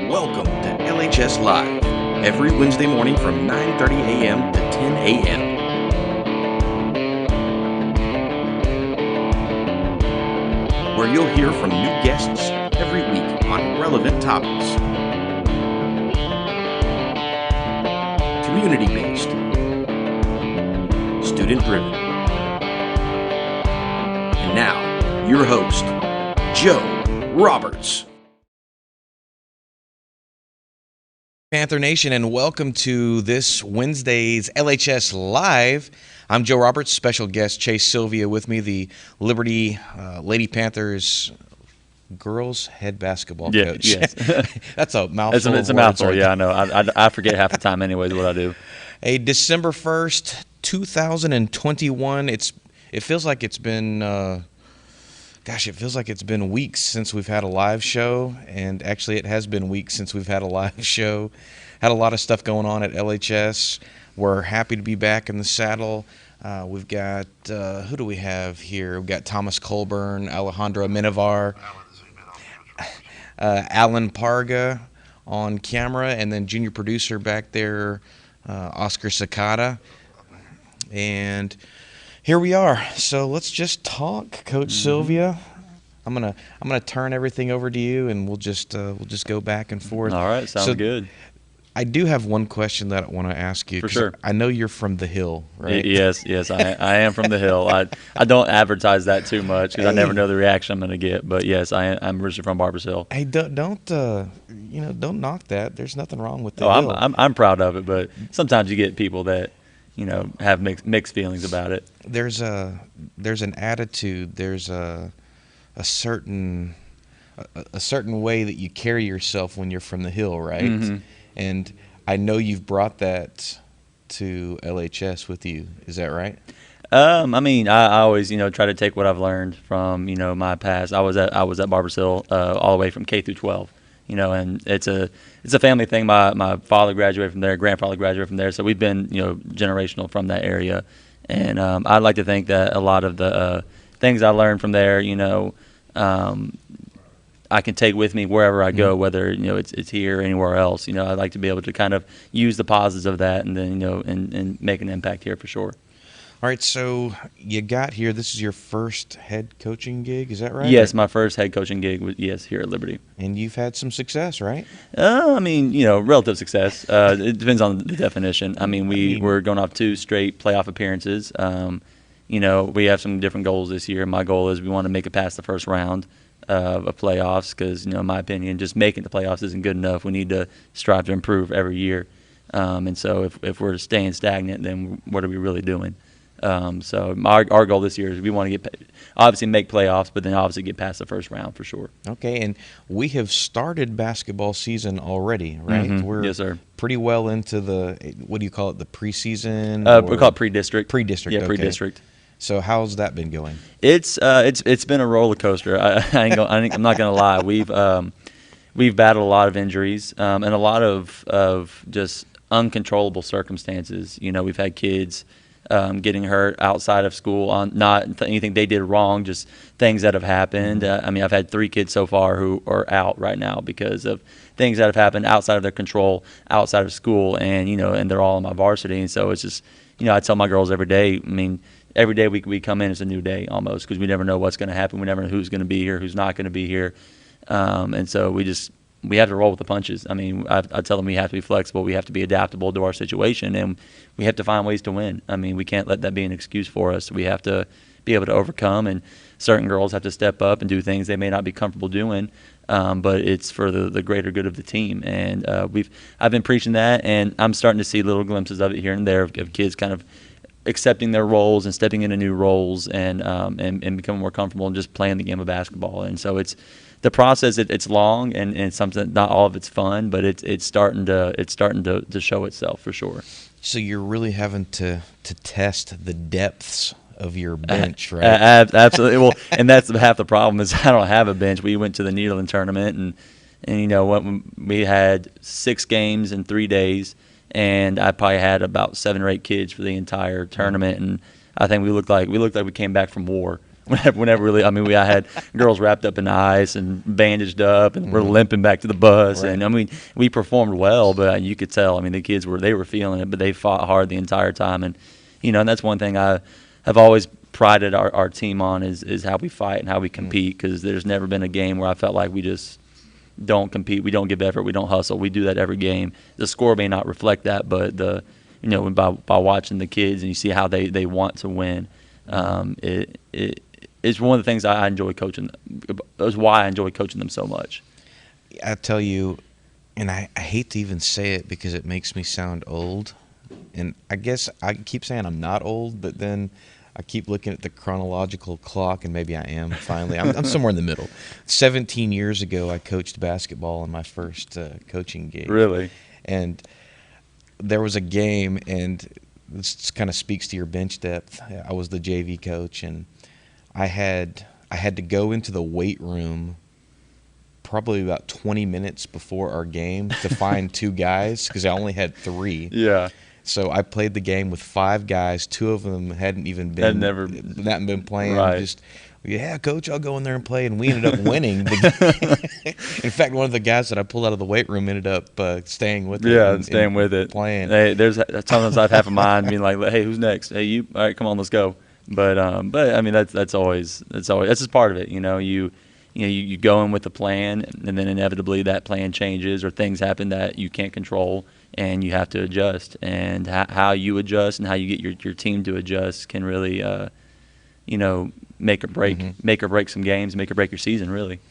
Welcome to LHS Live, every Wednesday morning from 9:30 a.m. to 10 a.m. Where you'll hear from new guests every week on relevant topics. Community-based, student-driven. And now, your host, Joe Roberts. Panther Nation, and welcome to this Wednesday's LHS Live. I'm Joe Roberts, special guest Chase Sylvia with me, the Liberty Lady Panthers girls head basketball coach. Yes. That's a mouthful. It's a mouthful, right? Yeah, I know. I forget half the time anyways what I do. Hey, December 1st, 2021. It feels like it's been... Gosh, it feels like it's been weeks since we've had a live show, and actually it has been weeks since we've had a live show. Had a lot of stuff going on at LHS. We're happy to be back in the saddle. We've got, who do we have here? We've got Thomas Colburn, Alejandro Minivar, Alan Parga on camera, and then junior producer back there, Oscar Sakata. And here we are. So let's just talk, Coach Sylvia. I'm gonna turn everything over to you, and we'll just go back and forth. All right, sounds good. I do have one question that I want to ask you. For sure. I know you're from the Hill, right? Yes, I am from the Hill. I don't advertise that too much because I never know the reaction I'm going to get. But yes, I'm originally from Barbers Hill. Hey, don't knock that. There's nothing wrong with the Hill. I'm proud of it, but sometimes you get people that have mixed feelings about it. There's an attitude. There's a certain way that you carry yourself when you're from the Hill, right? Mm-hmm. And I know you've brought that to LHS with you. Is that right? I always try to take what I've learned from my past. I was at Barbers Hill all the way from K through 12. And it's a family thing. My father graduated from there, grandfather graduated from there, so we've been generational from that area. And I'd like to think that a lot of the things I learned from there, I can take with me wherever I go, whether it's here or anywhere else. I'd like to be able to kind of use the positives of that, and then and make an impact here for sure. All right, so you got here. This is your first head coaching gig, is that right? Yes, my first head coaching gig was here at Liberty. And you've had some success, right? Relative success. It depends on the definition. We're going off 2 straight playoff appearances. We have some different goals this year. My goal is we want to make it past the first round of playoffs because, in my opinion, just making the playoffs isn't good enough. We need to strive to improve every year. And so if we're staying stagnant, then what are we really doing? So our goal this year is we want to obviously make playoffs, but then obviously get past the first round for sure. Okay, and we have started basketball season already, right? Mm-hmm. Yes, sir. Pretty well into the, what do you call it, the prepreseason? We call it Predistrict. Predistrict, yeah, okay. Predistrict. So how's that been going? It's been a roller coaster. I'm not gonna lie. We've battled a lot of injuries and a lot of just uncontrollable circumstances. We've had kids getting hurt outside of school on not anything they did wrong, just things that have happened. I've had 3 kids so far who are out right now because of things that have happened outside of their control, outside of school, and and they're all in my varsity. And so it's just I tell my girls every day. Every day we come in, it's a new day almost because we never know what's going to happen. We never know who's going to be here, who's not going to be here. And so we have to roll with the punches. I tell them we have to be flexible. We have to be adaptable to our situation, and we have to find ways to win. We can't let that be an excuse for us. We have to be able to overcome, and certain girls have to step up and do things they may not be comfortable doing, but it's for the greater good of the team. And I've been preaching that, and I'm starting to see little glimpses of it here and there of kids kind of accepting their roles and stepping into new roles and becoming more comfortable and just playing the game of basketball. And so it's the process. It's long and it's something. Not all of it's fun, but it's starting to show itself for sure. So you're really having to test the depths of your bench, right? Absolutely. Well, and that's half the problem is I don't have a bench. We went to the Needleland tournament and we had 6 games in 3 days. And I probably had about 7 or 8 kids for the entire tournament, and I think we looked like we came back from war. Whenever really, I mean, I had girls wrapped up in ice and bandaged up, and we're limping back to the bus. Right. And I mean, we performed well, but you could tell. I mean, the kids were feeling it, but they fought hard the entire time. And and that's one thing I have always prided our team on is how we fight and how we compete. Because there's never been a game where I felt like we just don't compete, we don't give effort, we don't hustle. We do that every game. The score may not reflect that, but by watching the kids and you see how they want to win, it's one of the things I enjoy coaching. That's why I enjoy coaching them so much. I tell you, and I hate to even say it because it makes me sound old, and I guess I keep saying I'm not old, but then I keep looking at the chronological clock, and maybe I am finally. I'm somewhere in the middle. 17 years ago, I coached basketball in my first coaching gig. Really? And there was a game, and this kind of speaks to your bench depth. I was the JV coach, and I had to go into the weight room probably about 20 minutes before our game to find two guys because I only had three. Yeah. So I played the game with five guys. Two of them hadn't been playing. Right. Just, yeah, coach, I'll go in there and play. And we ended up winning. In fact, one of the guys that I pulled out of the weight room ended up staying with it. Yeah, staying with it. Playing. Hey, there's sometimes I've half a mind being like, hey, who's next? Hey, you. All right, come on, let's go. But I mean that's just part of it. You go in with a plan, and then inevitably that plan changes or things happen that you can't control, and you have to adjust. And how you adjust and how you get your team to adjust can really, make or break some games, make or break your season, really.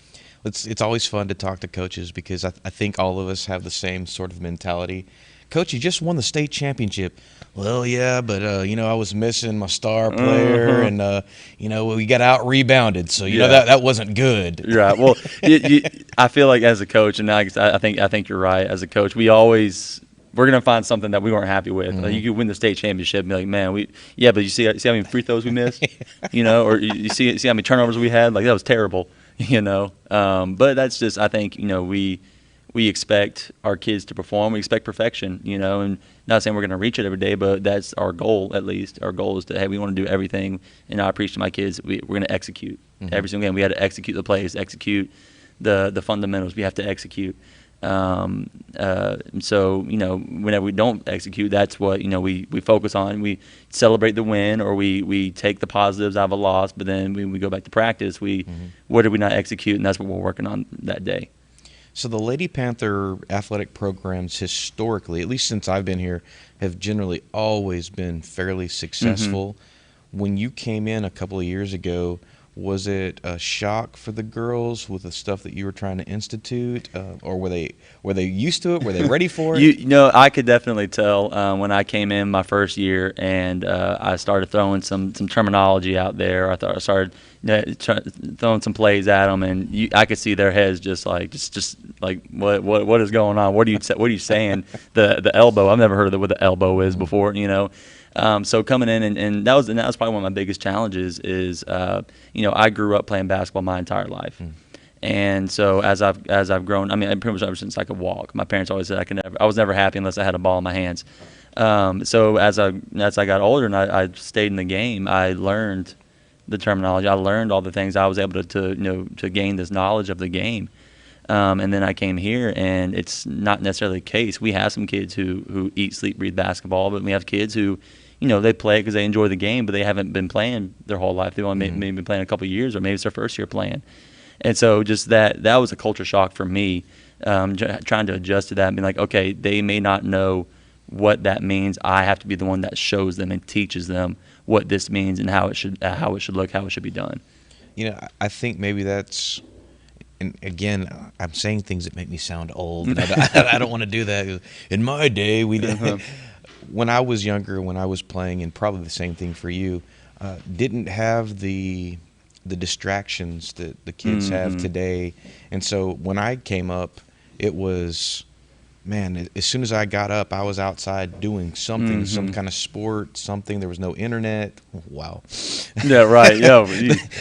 It's always fun to talk to coaches because I think all of us have the same sort of mentality. Coach, you just won the state championship. Well, yeah, but I was missing my star player, and we got out rebounded, so that wasn't good. Right. Well, I feel like as a coach, and I think you're right. As a coach, we're gonna find something that we weren't happy with. Mm-hmm. Like you could win the state championship and be like, man, but you see how many free throws we missed, or you see how many turnovers we had. Like that was terrible, But that's just, I think, we expect our kids to perform. We expect perfection, and not saying we're going to reach it every day, but that's our goal, at least. Our goal is to, hey, we want to do everything. And I preach to my kids, we're going to execute. Every single game. We had to execute the plays, execute the fundamentals. We have to execute. So, whenever we don't execute, that's what, we focus on. We celebrate the win, or we take the positives out of a loss, but then we go back to practice. What did we not execute? And that's what we're working on that day. So the Lady Panther athletic programs historically, at least since I've been here, have generally always been fairly successful. When you came in a couple of years ago, was it a shock for the girls with the stuff that you were trying to institute, or were they used to it? Were they ready for it? I could definitely tell when I came in my first year, and I started throwing some terminology out there. I started throwing some plays at them, and I could see their heads just like what is going on? What are you saying? The elbow. I've never heard of what the elbow is before. So coming in, and that was probably one of my biggest challenges is, I grew up playing basketball my entire life. And so as I've grown, I mean, pretty much ever since I could walk, my parents always said I was never happy unless I had a ball in my hands. So as I got older and I stayed in the game, I learned the terminology. I learned all the things. I was able to gain this knowledge of the game. And then I came here, and it's not necessarily the case. We have some kids who eat, sleep, breathe basketball, but we have kids who, they play it because they enjoy the game, but they haven't been playing their whole life. They've only maybe been playing a couple of years, or maybe it's their first year playing. And so just that was a culture shock for me, trying to adjust to that and be like, okay, they may not know what that means. I have to be the one that shows them and teaches them what this means and how it should look, how it should be done. I think maybe that's, and again, I'm saying things that make me sound old. And I don't want to do that. In my day, we didn't. When I was younger, when I was playing, and probably the same thing for you, didn't have the distractions that the kids have today. And so when I came up, it was, man, as soon as I got up, I was outside doing something, some kind of sport, something. There was no internet. Wow. Yeah, right. Yeah.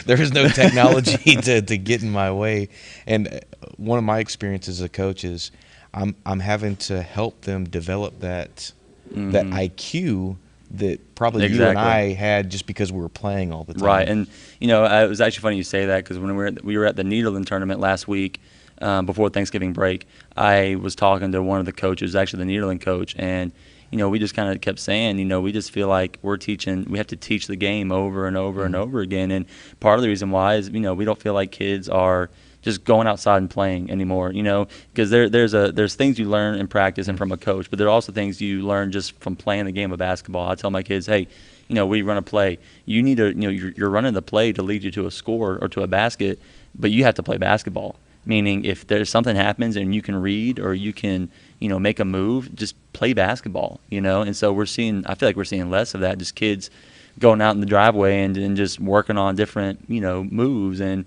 There was no technology to get in my way. And one of my experiences as a coach is I'm having to help them develop that IQ that probably you and I had just because we were playing all the time. Right, and it was actually funny you say that, because when we were at the Needleton tournament last week, before Thanksgiving break, I was talking to one of the coaches, actually the Needleton coach, and we just kind of kept saying, we just feel like we have to teach the game over and over and over again. And part of the reason why is, we don't feel like kids are just going outside and playing anymore, because there's things you learn in practice and from a coach, but there are also things you learn just from playing the game of basketball. I tell my kids, hey, we run a play. You need to, you're running the play to lead you to a score or to a basket, but you have to play basketball. Meaning, if there's something happens and you can read or you can, make a move, just play basketball, And so I feel like we're seeing less of that, just kids going out in the driveway and just working on different, moves and,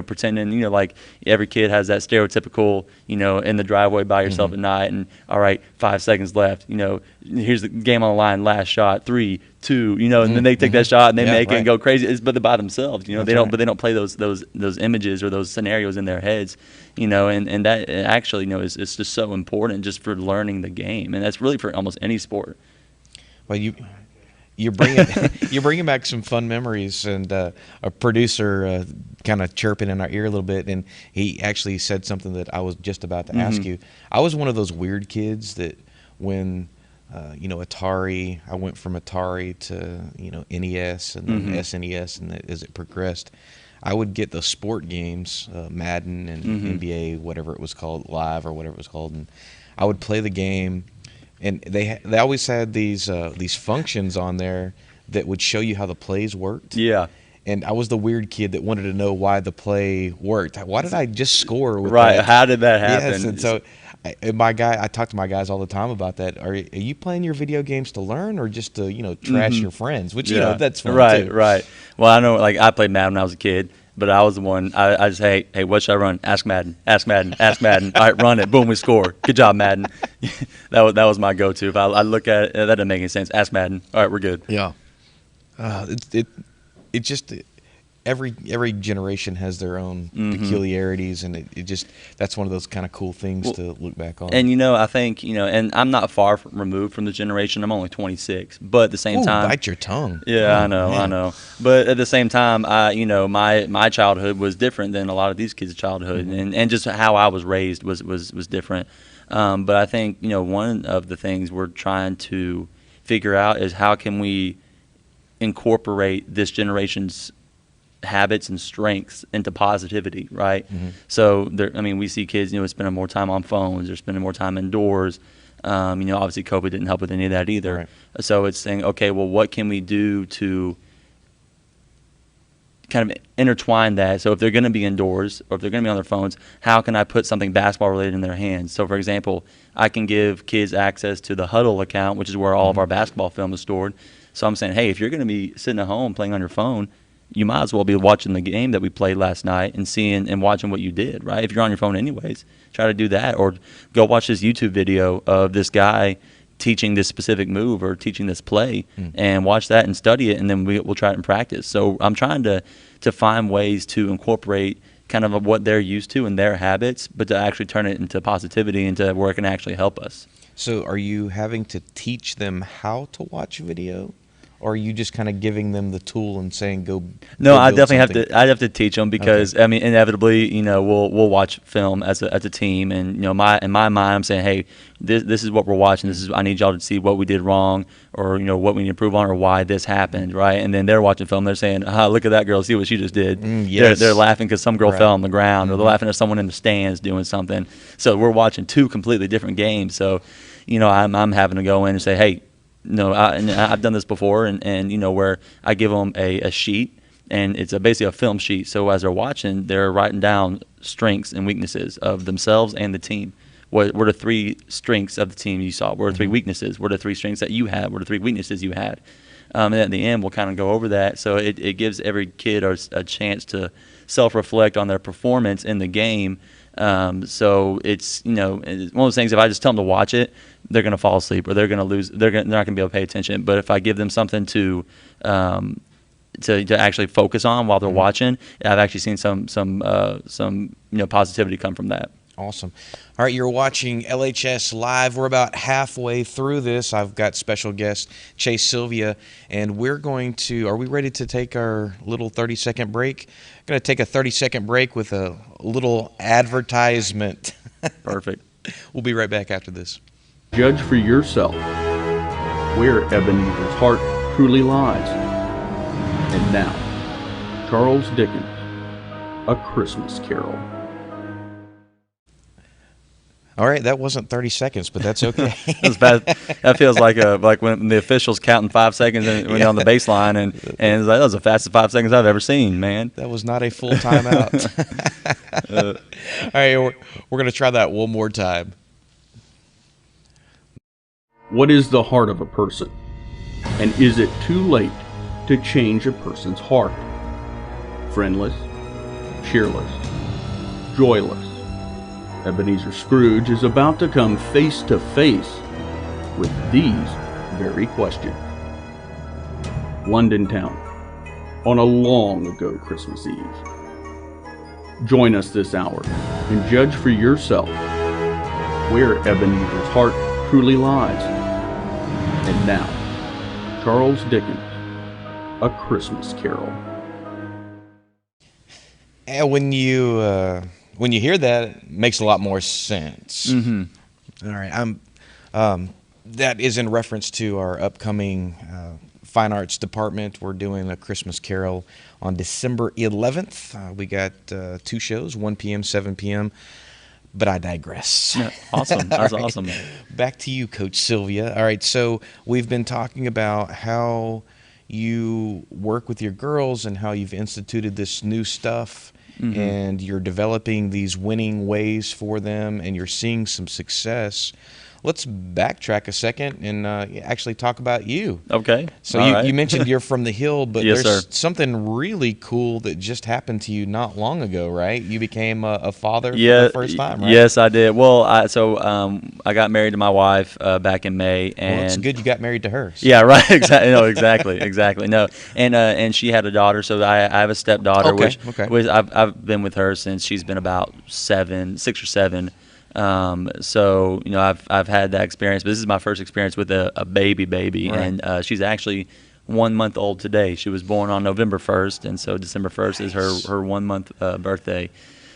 pretending, like every kid has that stereotypical, in the driveway by yourself at night and, all right, 5 seconds left, here's the game on the line, last shot, 3, 2, and then they take that shot and they make it and go crazy. But they're by themselves, but they don't play those images or those scenarios in their heads, and that actually, it's just so important just for learning the game, and that's really for almost any sport. Well, you're bringing back some fun memories, and a producer kind of chirping in our ear a little bit, and he actually said something that I was just about to ask you. I was one of those weird kids that when Atari, I went from Atari to NES and then SNES, and as it progressed, I would get the sport games, Madden and NBA, whatever it was called, Live or whatever it was called, and I would play the game. And they always had these functions on there that would show you how the plays worked. Yeah. And I was the weird kid that wanted to know why the play worked. Why did I just score with right? That? How did that happen? Yes. And so, I talk to my guys all the time about that. Are you playing your video games to learn or just to trash your friends? Which that's fun too. Right. Well, I know, like I played Madden when I was a kid. But I was the one, I just, hey, what should I run? Ask Madden, ask Madden, ask Madden. All right, run it. Boom, we score. Good job, Madden. that was my go-to. If I look at it, that doesn't make any sense. Ask Madden. All right, we're good. Yeah. It just every generation has their own peculiarities, and it just that's one of those kind of cool things to look back on. And I think and I'm not far removed from the generation. I'm only 26, but at the same time, bite your tongue. Yeah, I know. But at the same time, my childhood was different than a lot of these kids' childhood, and just how I was raised was different. But I think one of the things we're trying to figure out is how can we incorporate this generation's habits and strengths into positivity, right? So we see kids spending more time on phones, they're spending more time indoors. Obviously COVID didn't help with any of that either. Right. So it's saying, okay, well, what can we do to kind of intertwine that? So if they're going to be indoors or if they're going to be on their phones, how can I put something basketball related in their hands? So for example, I can give kids access to the Huddle account, which is where all of our basketball film is stored. So I'm saying, hey, if you're going to be sitting at home playing on your phone, you might as well be watching the game that we played last night and seeing and watching what you did, right? If you're on your phone anyways, try to do that, or go watch this YouTube video of this guy teaching this specific move or teaching this play and watch that and study it, and then we'll try it in practice. So I'm trying to find ways to incorporate kind of what they're used to and their habits, but to actually turn it into positivity and to where it can actually help us. So are you having to teach them how to watch video? Or are you just kind of giving them the tool and saying go? No, I definitely have to teach them because inevitably, we'll watch film as a team, and in my mind, I'm saying, hey, this is what we're watching. I need y'all to see what we did wrong, or what we need to improve on, or why this happened, right? And then they're watching film, they're saying, look at that girl, see what she just did. Yes. They're laughing because some girl fell on the ground, or they're laughing at someone in the stands doing something. So we're watching two completely different games. So, I'm having to go in and say, hey. No, I've done this before, and where I give them a sheet, and it's basically a film sheet. So as they're watching, they're writing down strengths and weaknesses of themselves and the team. What were the 3 strengths of the team you saw? What were the 3 weaknesses? What are the 3 strengths that you had? What are the 3 weaknesses you had? And at the end, we'll kind of go over that. So it gives every kid a chance to self-reflect on their performance in the game. So it's one of those things. If I just tell them to watch it, they're going to fall asleep, or they're going to lose. They're not going to be able to pay attention. But if I give them something to actually focus on while they're watching, I've actually seen some positivity come from that. Awesome. All right, you're watching LHS Live. We're about halfway through this. I've got special guest Chase Sylvia, and we're going to, are we ready to take our little 30-second break? Going to take a 30-second break with a little advertisement. Perfect. We'll be right back after this. Judge for yourself where Ebenezer's heart truly lies. And now, Charles Dickens, A Christmas Carol. All right, that wasn't 30 seconds, but that's okay. That's bad. That feels like when the officials counting 5 seconds and when on the baseline, and it's like, that was the fastest 5 seconds I've ever seen, man. That was not a full timeout. All right, we're going to try that one more time. What is the heart of a person? And is it too late to change a person's heart? Friendless, cheerless, joyless. Ebenezer Scrooge is about to come face to face with these very questions. London town, on a long ago Christmas Eve. Join us this hour and judge for yourself where Ebenezer's heart truly lies. And now, Charles Dickens, A Christmas Carol. And when you hear that, it makes a lot more sense. Mm-hmm. All right, that is in reference to our upcoming Fine Arts Department. We're doing A Christmas Carol on December 11th. We got 2 shows, 1 p.m., 7 p.m., but I digress. Yeah, awesome. That's All right. awesome. Back to you, Coach Sylvia. All right, so we've been talking about how you work with your girls and how you've instituted this new stuff. Mm-hmm. And you're developing these winning ways for them, and you're seeing some success. Let's backtrack a second and actually talk about you. Okay. So you mentioned you're from the Hill, but Yes, there's sir. something really cool that just happened to you not long ago, right? You became a father for Yeah, the first time, right? Yes, I did. Well, I got married to my wife back in May, and Well, it's good you got married to her. So. Yeah, right. Exactly. No, exactly. No, and she had a daughter, so I have a stepdaughter, Okay, which okay. I've been with her since she's been about 6 or 7. So I've had that experience, but this is my first experience with a baby, Right. and she's actually 1 month old today. She was born on November 1st, and so December 1st is her 1 month birthday.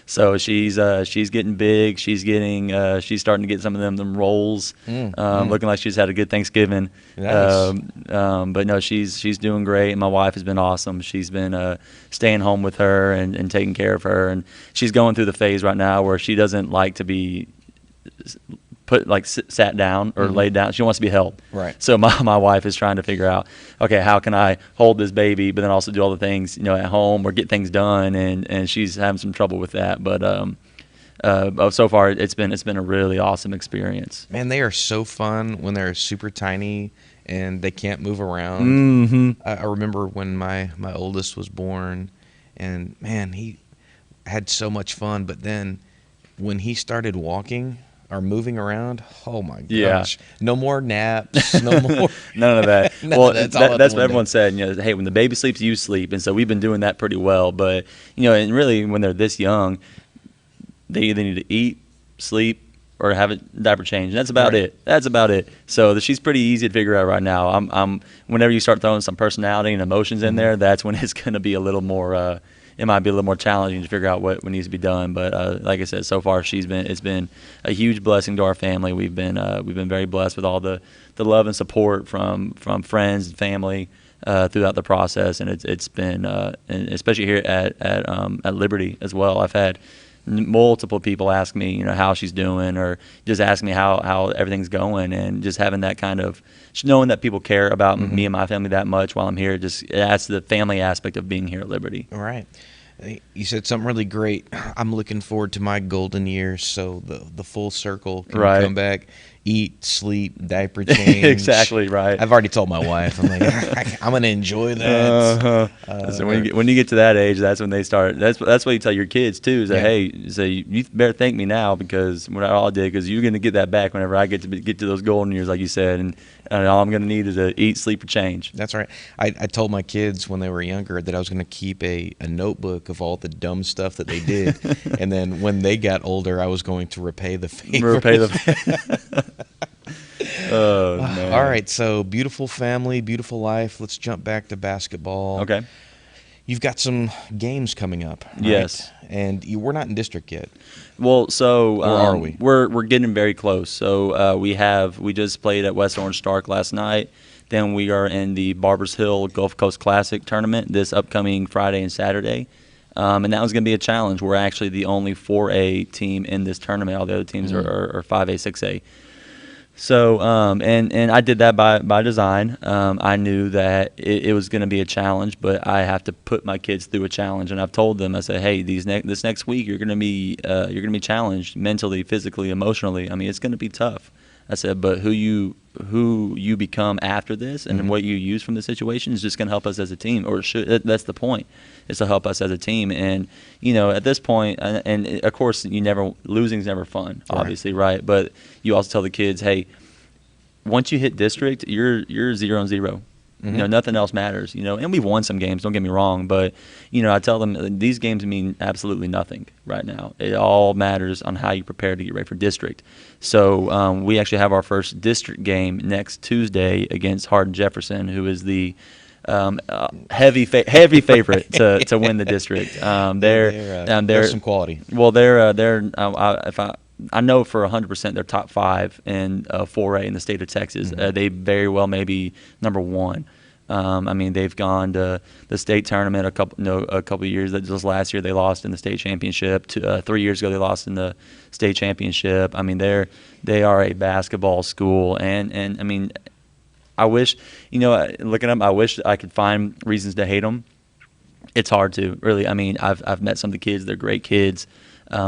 So she's getting big. She's starting to get some of them rolls, looking like she's had a good Thanksgiving. Nice. But no, she's doing great. And my wife has been awesome. She's been staying home with her and taking care of her. And she's going through the phase right now where she doesn't like to be sat down or laid down. She wants to be held. Right. So my wife is trying to figure out, okay, how can I hold this baby, but then also do all the things at home or get things done, and she's having some trouble with that. But so far it's been a really awesome experience. Man, they are so fun when they're super tiny and they can't move around. Mm-hmm. I remember when my oldest was born, and man, he had so much fun. But then when he started walking or moving around, oh my gosh, Yeah. no more naps, no more. None of that. None Well, of that's all out the that's what window. everyone said. Hey, when the baby sleeps, you sleep, and so we've been doing that pretty well. But and really, when they're this young, they either need to eat, sleep, or have a diaper change. And that's about Right. it. That's about it. So she's pretty easy to figure out right now. I'm whenever you start throwing some personality and emotions in there, that's when it's going to be a little more. It might be a little more challenging to figure out what needs to be done. But like I said, so far it's been a huge blessing to our family. We've been very blessed with all the love and support from friends and family throughout the process, and it's been and especially here at Liberty as well. I've had multiple people ask me, how she's doing, or just ask me how everything's going, and just having that kind of knowing that people care about me and my family that much while I'm here. Just that's the family aspect of being here at Liberty. All right. You said something really great. I'm looking forward to my golden years, so the full circle can Right. come back. eat, sleep, diaper change. Exactly right. I've already told my wife. I'm like, I'm gonna enjoy that. So when you get to that age, that's when they start. That's what you tell your kids too. Is that hey, so you better thank me now because what I all did, because you're gonna get that back whenever I get to those golden years, like you said, and all I'm gonna need is to eat, sleep, or change. That's right. I told my kids when they were younger that I was gonna keep a notebook of all the dumb stuff that they did, and then when they got older, I was going to repay the favor. Oh, man. All right, so beautiful family, beautiful life. Let's jump back to basketball. Okay. You've got some games coming up, right? Yes. And we're not in district yet. Well, so or are we? We're getting very close. So we just played at West Orange Stark last night. Then we are in the Barbers Hill Gulf Coast Classic tournament this upcoming Friday and Saturday. And that was going to be a challenge. We're actually the only 4A team in this tournament. All the other teams are 5A, 6A. So, and I did that by design. I knew that it was going to be a challenge, but I have to put my kids through a challenge. And I've told them, I said, hey, this next week you're going to be challenged mentally, physically, emotionally. I mean, it's going to be tough. I said, but who you become after this and what you use from the situation is just going to help us as a team, or that's the point, is to help us as a team. And at this point, and of course, losing's never fun, obviously, right? But you also tell the kids, hey, once you hit district, you're 0-0. Nothing else matters. And we've won some games. Don't get me wrong, but I tell them these games mean absolutely nothing right now. It all matters on how you prepare to get ready for district. So we actually have our first district game next Tuesday against Hardin Jefferson, who is the heavy favorite to win the district. They're some quality. Well, I know for 100% they're top 5 in 4A in the state of Texas. They very well may be number 1. I mean, they've gone to the state tournament a couple of years. Just last year they lost in the state championship. 3 years ago they lost in the state championship. I mean, they are a basketball school, and I mean, I wish, looking up, I wish I could find reasons to hate them. It's hard to, really. I mean, I've met some of the kids. They're great kids.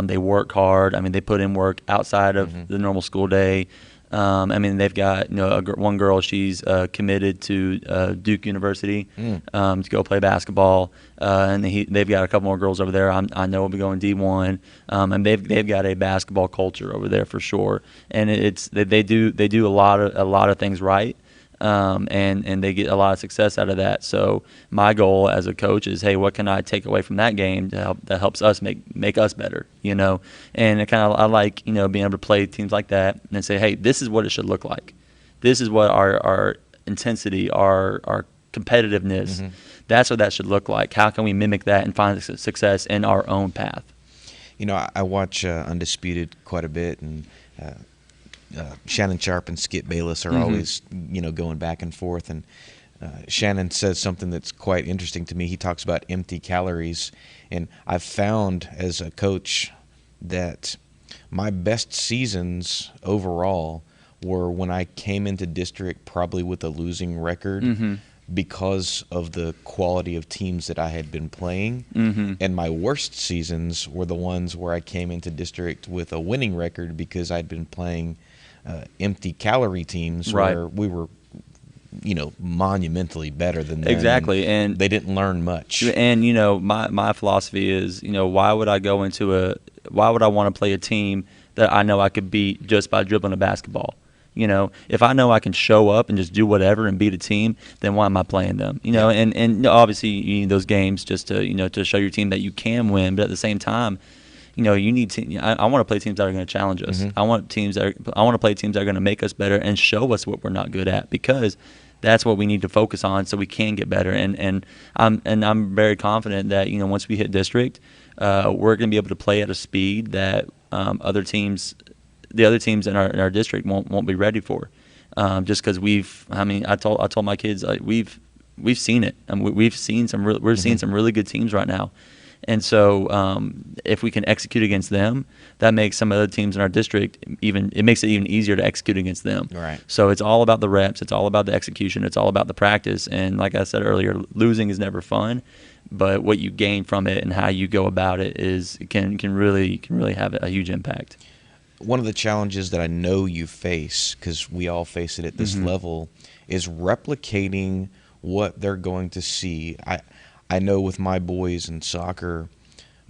They work hard. I mean, they put in work outside of the normal school day. I mean, they've got one girl. She's committed to Duke University to go play basketball, and they've got a couple more girls over there. I know will be going D1, and they've got a basketball culture over there for sure. And they do a lot of things right. And they get a lot of success out of that. So my goal as a coach is, hey, what can I take away from that game that helps us make us better, And I like, being able to play teams like that and say, hey, this is what it should look like. This is what our intensity, our competitiveness, that's what that should look like. How can we mimic that and find success in our own path? I watch Undisputed quite a bit, and Shannon Sharp and Skip Bayless are always, going back and forth. And Shannon says something that's quite interesting to me. He talks about empty calories. And I've found as a coach that my best seasons overall were when I came into district probably with a losing record because of the quality of teams that I had been playing. And my worst seasons were the ones where I came into district with a winning record because I'd been playing empty calorie teams where we were, monumentally better than them. Exactly, and they didn't learn much. And my philosophy is, why would I want to play a team that I know I could beat just by dribbling a basketball? If I know I can show up and just do whatever and beat a team, then why am I playing them? And obviously you need those games just to to show your team that you can win, but at the same time, you need to. I want to play teams that are going to challenge us. I want to play teams that are going to make us better and show us what we're not good at, because that's what we need to focus on so we can get better. And I'm very confident that once we hit district, we're going to be able to play at a speed that the other teams in our district won't be ready for. Just because I told my kids, we've seen it. We're seeing some really good teams right now. And so if we can execute against them, that makes some other teams in our district it makes it even easier to execute against them. Right. So it's all about the reps, it's all about the execution, it's all about the practice. And like I said earlier, losing is never fun, but what you gain from it and how you go about it can really have a huge impact. one of the challenges that I know you face, because we all face it at this level, is replicating what they're going to see. I know with my boys in soccer,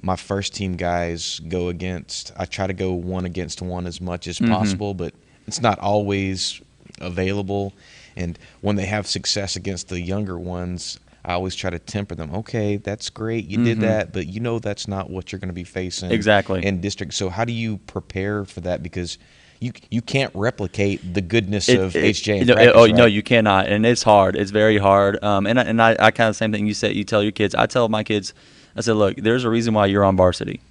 my first team guys I try to go 1-against-1 as much as possible, but it's not always available. And when they have success against the younger ones, I always try to temper them. Okay, that's great, you did that, but you know that's not what you're going to be facing in district. So how do you prepare for that? Because you can't replicate the goodness of HJ in practice, right? No, you cannot, and it's hard. It's very hard. And I kind of same thing you said. You tell your kids. I tell my kids. I said, look, there's a reason why you're on varsity.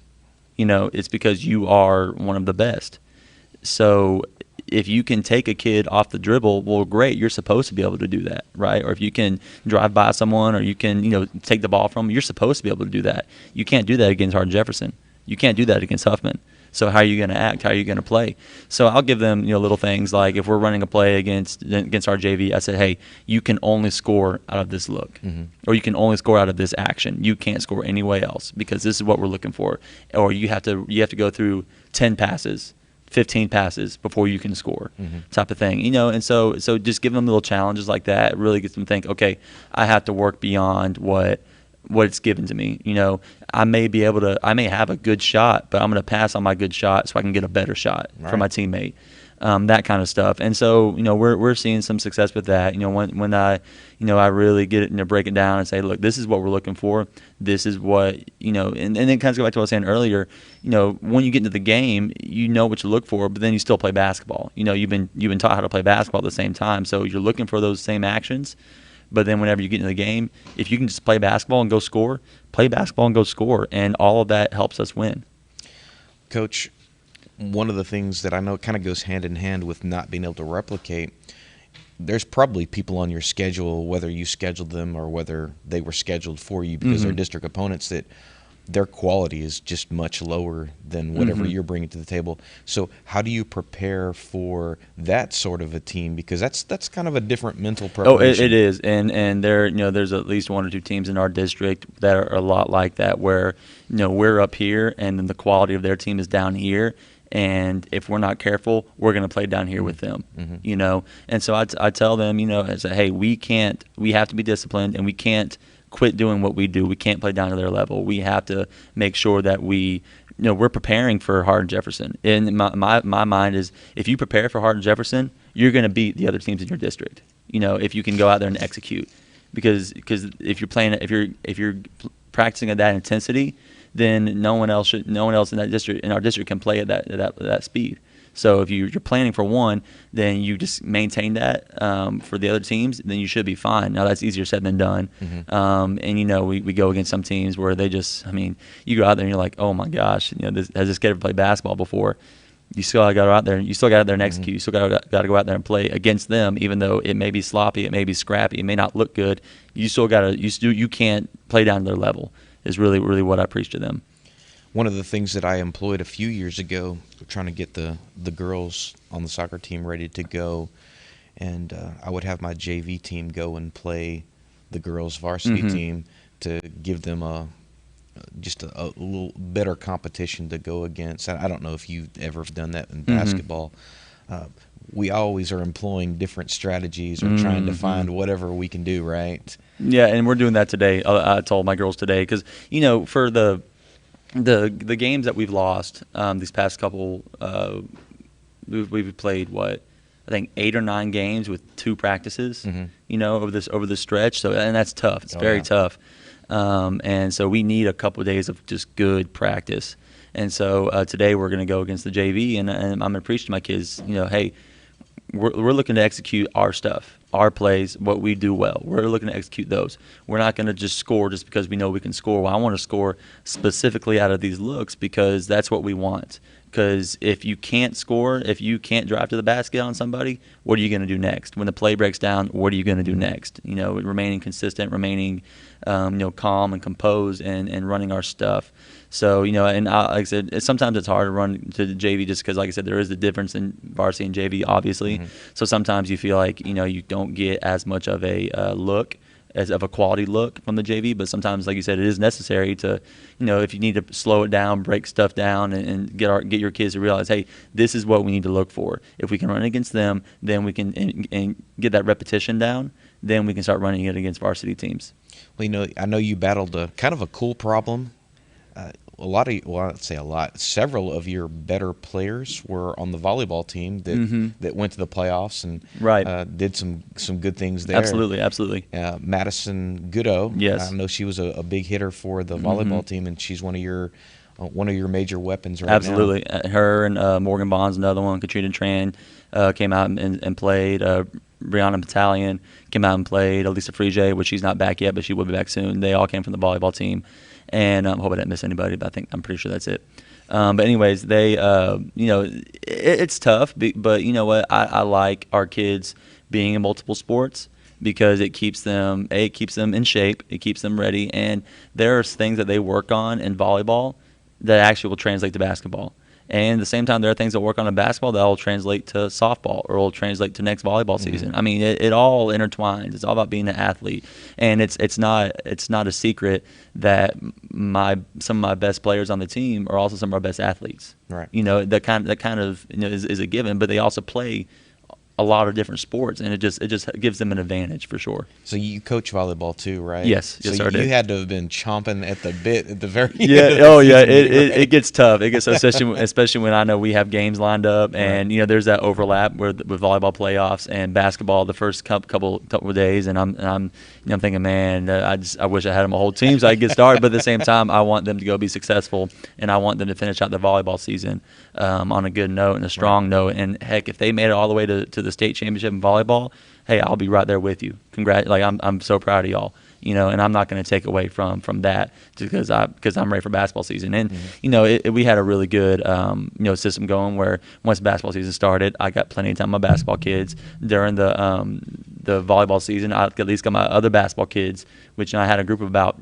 It's because you are one of the best. So if you can take a kid off the dribble, well, great. You're supposed to be able to do that, right? Or if you can drive by someone, or you can, take the ball from them, you're supposed to be able to do that. You can't do that against Hardin Jefferson. You can't do that against Huffman. So how are you going to act? How are you going to play? So I'll give them, little things like if we're running a play against our JV, I said, hey, you can only score out of this look, or you can only score out of this action. You can't score any way else because this is what we're looking for. Or you have to go through 10 passes, 15 passes before you can score, type of thing. And so just give them little challenges like that. Really gets them to think, okay, I have to work beyond what it's given to me. I may have a good shot, but I'm going to pass on my good shot so I can get a better shot for my teammate. That kind of stuff. And so, we're seeing some success with that. When I really get it, break it down and say, look, this is what we're looking for. This is what, and then it kind of go back to what I was saying earlier, when you get into the game, you know what you look for, but then you still play basketball. You've been taught how to play basketball at the same time. So you're looking for those same actions. But then whenever you get into the game, if you can just play basketball and go score, play basketball and go score. And all of that helps us win. Coach, one of the things that I know kind of goes hand in hand with not being able to replicate, there's probably people on your schedule, whether you scheduled them or whether they were scheduled for you because they're district opponents, that their quality is just much lower than whatever you're bringing to the table. So how do you prepare for that sort of a team? Because that's kind of a different mental preparation. Oh, it is. And there's at least 1 or 2 teams in our district that are a lot like that, where, we're up here and then the quality of their team is down here. And if we're not careful, we're going to play down here with them, And so I tell them, I say, hey, we have to be disciplined, and we can't quit doing what we do. We can't play down to their level. We have to make sure that we're preparing for Hardin Jefferson. And my mind is, if you prepare for Hardin Jefferson, you're going to beat the other teams in your district. If you can go out there and execute, because if you're practicing at that intensity, then no one else in our district can play at that speed. So if you're planning for one, then you just maintain that for the other teams, then you should be fine. Now, that's easier said than done. And, we go against some teams where they just, you go out there and you're like, oh, my gosh, has this kid ever played basketball before? You still got to go out there, and execute. You still got to go out there and play against them, even though it may be sloppy, it may be scrappy, it may not look good. You can't play down to their level is really, really what I preach to them. One of the things that I employed a few years ago, trying to get the girls on the soccer team ready to go, and I would have my JV team go and play the girls' varsity team to give them just a little better competition to go against. I don't know if you've ever done that in basketball. We always are employing different strategies or trying to find whatever we can do, right? Yeah, and we're doing that today. I told my girls today because, for the games that we've lost these past couple, we've played I think 8 or 9 games with 2 practices, over this stretch. So, and that's tough. It's very tough. And so we need a couple of days of just good practice. And so today we're going to go against the JV, and I'm going to preach to my kids, hey, we're looking to execute our stuff, our plays, what we do well. We're looking to execute those. We're not going to just score just because we know we can score. Well, I want to score specifically out of these looks because that's what we want. Because if you can't score, if you can't drive to the basket on somebody, what are you going to do next? When the play breaks down, what are you going to do next? Remaining consistent, remaining calm and composed and running our stuff. So, and like I said, sometimes it's hard to run to the JV just because, like I said, there is a difference in varsity and JV, obviously. So sometimes you feel like, you don't get as much of a look as of a quality look from the JV, but sometimes, like you said, it is necessary to, if you need to slow it down, break stuff down, and get your kids to realize, hey, this is what we need to look for. If we can run against them, then we can and get that repetition down. Then we can start running it against varsity teams. Well, I know you battled a kind of a cool problem. Several of your better players were on the volleyball team that went to the playoffs and did some good things there. Absolutely. Madison Goodo, yes. I know she was a big hitter for the volleyball team, and she's one of your major weapons right Absolutely. now. Her and Morgan Bond's another one. Katrina Tran came out and played. Brianna Battalion came out and played. Elisa Frige, which she's not back yet, but she will be back soon. They all came from the volleyball team. And I hope I didn't miss anybody, but I'm pretty sure that's it. But anyways, they, it's tough, but you know what? I like our kids being in multiple sports because it keeps them in shape, it keeps them ready, and there are things that they work on in volleyball that actually will translate to basketball. And at the same time, there are things that work on in basketball that will translate to softball or will translate to next volleyball season. I mean, it all intertwines. It's all about being an athlete, and it's not a secret that some of my best players on the team are also some of our best athletes. Right. That kind of is a given, but they also play a lot of different sports, and it just gives them an advantage for sure. So you coach volleyball too, right? Yes, so sir. You had to have been chomping at the bit at the very end. It gets tough. It gets especially when I know we have games lined up, and there's that overlap with volleyball playoffs and basketball the first couple of days, and I'm thinking, man, I wish I had them a whole team so I could get started. But at the same time, I want them to go be successful, and I want them to finish out their volleyball season on a good note and a strong note. And heck, if they made it all the way to the state championship in volleyball, hey, I'll be right there with you. I'm so proud of y'all. And I'm not going to take away from that just because I'm ready for basketball season. And we had a really good system going where once basketball season started, I got plenty of time with my basketball kids. During the volleyball season, I at least got my other basketball kids, which I had a group of about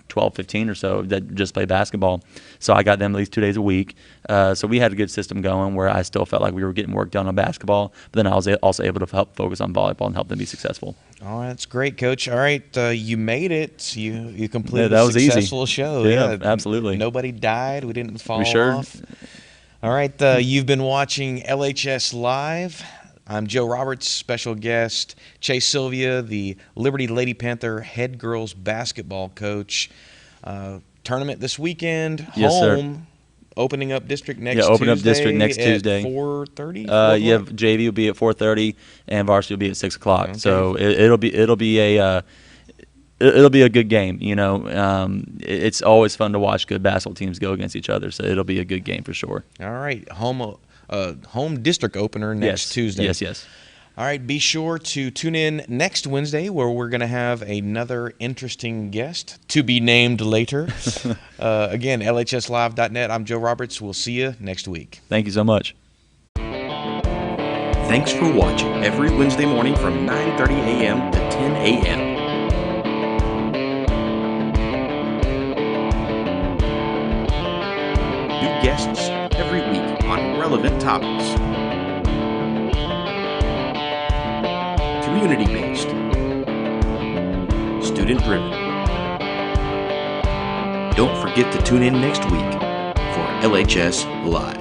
12, 15 or so that just play basketball. So I got them at least 2 days a week. So we had a good system going where I still felt like we were getting work done on basketball, but then I was also able to help focus on volleyball and help them be successful. Oh, that's great, Coach. All right, you made it. You completed that a was successful easy. show. Yeah, absolutely. Nobody died. We didn't fall sure? off. All right, you've been watching LHS Live. I'm Joe Roberts, special guest Chase Sylvia, the Liberty Lady Panther head girls basketball coach. Tournament this weekend. Yes, home. Sir. Opening up district next Tuesday. Yeah, opening up district next Tuesday. 4:30. JV will be at 4:30, and varsity will be at 6 o'clock. Okay. So it'll be a good game. It's always fun to watch good basketball teams go against each other. So it'll be a good game for sure. All right, home district opener next Tuesday. Yes. All right, be sure to tune in next Wednesday where we're going to have another interesting guest to be named later. Again, LHSlive.net. I'm Joe Roberts. We'll see you next week. Thank you so much. Thanks for watching every Wednesday morning from 9:30 a.m. to 10 a.m. New guests every week on relevant topics. Community-based, student-driven. Don't forget to tune in next week for LHS Live.